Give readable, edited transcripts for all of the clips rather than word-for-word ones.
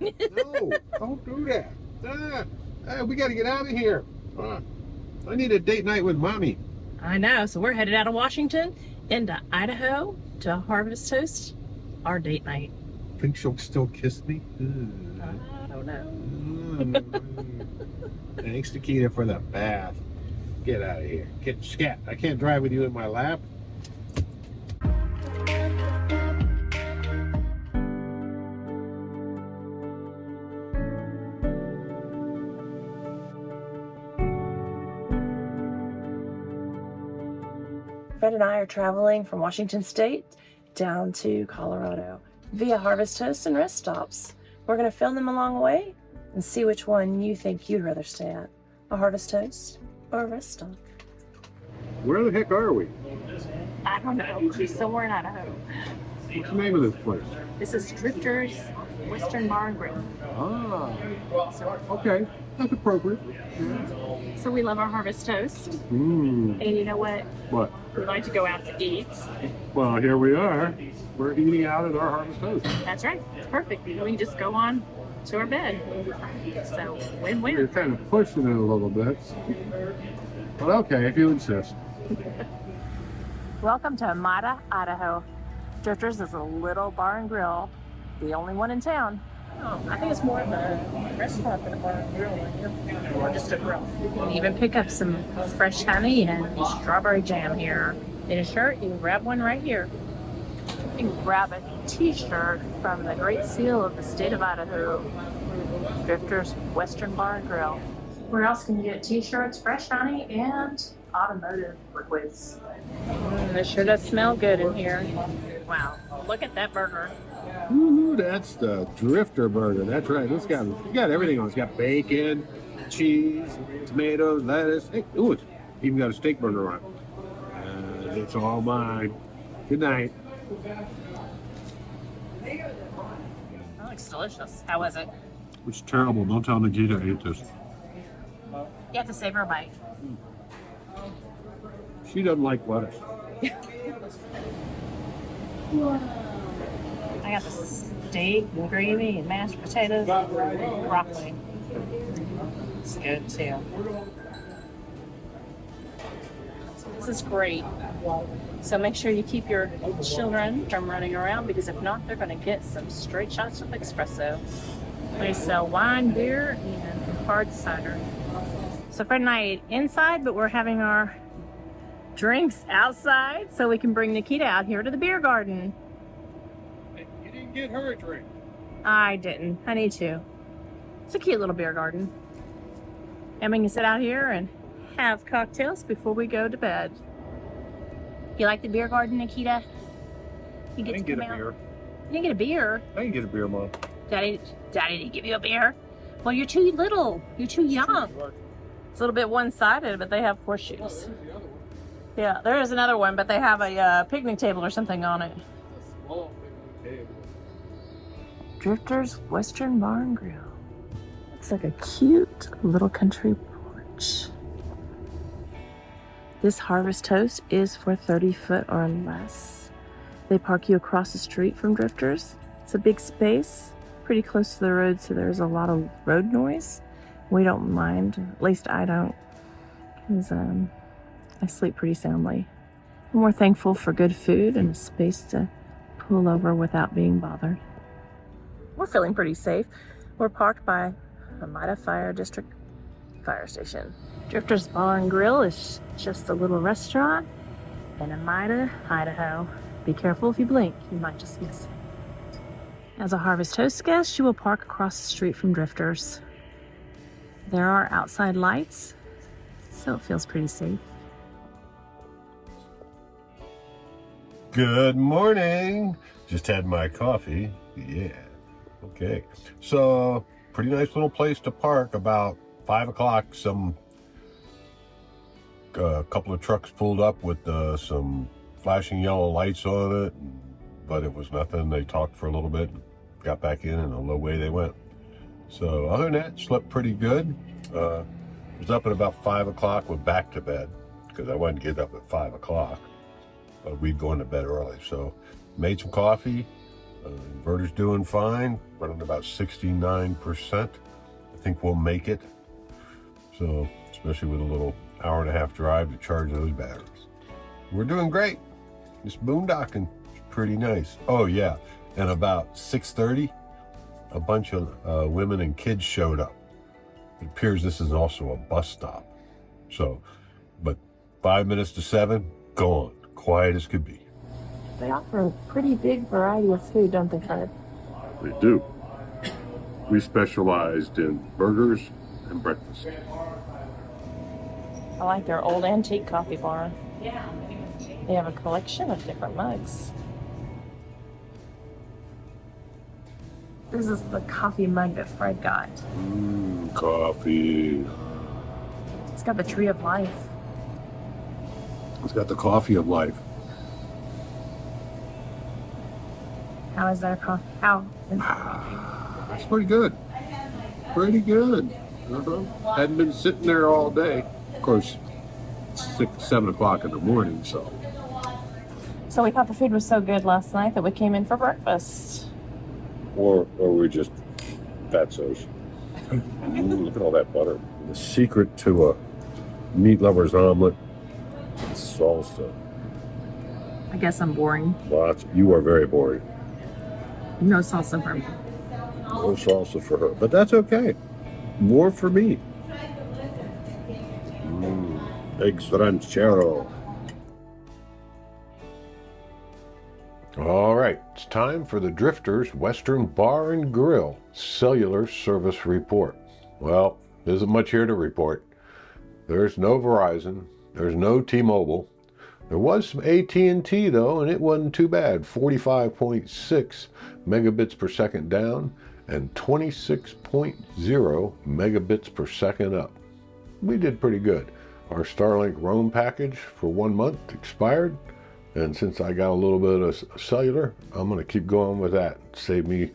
No, don't do that. We got to get out of here. I need a date night with mommy. I know. So we're headed out of Washington into Idaho to Harvest Toast our date night. Think she'll still kiss me? I don't know. Thanks to Keita for the bath. Get out of here. Get scat. I can't drive with you in my lap. Fred and I are traveling from Washington State down to Colorado via Harvest Toast and rest stops. We're going to film them along the way and see which one you think you'd rather stay at, a Harvest Toast or a rest stop. Where the heck are we? I don't know. Somewhere in Idaho. What's the name of this place? This is Drifter's Western Bar and Grill. Ah, okay. That's appropriate. So we love our Harvest Toast. Mm. And you know what? What? We like to go out to eat. Well, here we are. We're eating out at our Harvest Toast. That's right. It's perfect. We can just go on to our bed. So win-win. You're kind of pushing it a little bit. But okay, if you insist. Welcome to Emida, Idaho. Drifters is a little bar and grill, the only one in town. Oh, I think it's more of a restaurant than a bar and grill, or just a grill. You can even pick up some fresh honey and strawberry jam here. In a shirt, you can grab one right here. You can grab a t-shirt from the Great Seal of the state of Idaho, Drifters Western Bar and Grill. Where else can you get t-shirts, fresh honey, and automotive liquids? It sure does smell good in here. Wow, look at that burger. Ooh, that's the Drifter burger. That's right. It's got everything on it. It's got bacon, cheese, tomatoes, lettuce. Hey, ooh, it's even got a steak burger on it. It's all mine. Good night. That looks delicious. How was it? It's terrible. Don't tell Nikita I ate this. You have to save her a bite. She doesn't like lettuce. I got the steak and gravy and mashed potatoes and broccoli. It's good too. This is great. So make sure you keep your children from running around, because if not, they're going to get some straight shots of espresso. We sell wine, beer, and hard cider. So Fred and I ate inside, but we're having our drinks outside so we can bring Nikita out here to the beer garden. You didn't get her a drink. I didn't. I need to. It's a cute little beer garden. And we can sit out here and have cocktails before we go to bed. You like the beer garden, Nikita? You get I didn't to get a come out? beer. You didn't get a beer? I didn't get a beer, Mom. Daddy didn't give you a beer? Well, you're too little. You're too young. It's a little bit one-sided, but they have horseshoes. Yeah, there is another one, but they have a picnic table or something on it. Drifter's Western Bar and Grill. Looks like a cute little country porch. This Harvest Toast is for 30 foot or less. They park you across the street from Drifters. It's a big space, pretty close to the road, so there's a lot of road noise. We don't mind, at least I don't, because I sleep pretty soundly. We're thankful for good food and a space to pull over without being bothered. We're feeling pretty safe. We're parked by Emida Fire District Fire Station. Drifter's Bar and Grill is just a little restaurant in Emida, Idaho. Be careful if you blink, you might just miss it. As a Harvest Toast guest, you will park across the street from Drifters. There are outside lights, so it feels pretty safe. Good morning. Just had my coffee. Yeah. Okay. So, pretty nice little place to park. About 5 o'clock, a couple of trucks pulled up with some flashing yellow lights on it, but it was nothing. They talked for a little bit, got back in, and away they went. So other than that, slept pretty good. Was up at about 5 o'clock, went back to bed because I wanted to get up at 5 o'clock. But we'd go into bed early. So made some coffee, Inverter's doing fine, running about 69%. I think we'll make it. So, especially with a little hour and a half drive to charge those batteries. We're doing great. This boondocking is pretty nice. Oh yeah, and about 6:30, a bunch of women and kids showed up. It appears this is also a bus stop. So, but 5 minutes to 7, gone, quiet as could be. They offer a pretty big variety of food, don't they, Fred? They do. We specialized in burgers and breakfast. I like their old antique coffee bar. They have a collection of different mugs. This is the coffee mug that Fred got. Coffee. It's got the tree of life. It's got the coffee of life. How is that coffee? How is that coffee? That's pretty good. Pretty good. Hadn't been sitting there all day. Of course, it's 6, 7 o'clock in the morning, so. So we thought the food was so good last night that we came in for breakfast. Or we're just fatsos. Look at all that butter. The secret to a meat lover's omelet is salsa. I guess I'm boring. Lots. You are very boring. No salsa for me. No salsa for her, but that's okay. More for me. Eggs ranchero. All right, it's time for the Drifters Western Bar and Grill Cellular Service Report. Well, there isn't much here to report. There's no Verizon. There's no T-Mobile. There was some AT&T though, and it wasn't too bad. 45.6 megabits per second down and 26.0 megabits per second up. We did pretty good. Our Starlink Roam package for 1 month expired, and since I got a little bit of cellular, I'm going to keep going with that. Save me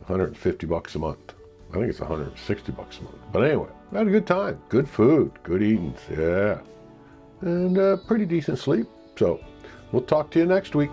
$150 a month. I think it's $160 a month. But anyway, I had a good time. Good food, good eatings, yeah. And pretty decent sleep. So we'll talk to you next week.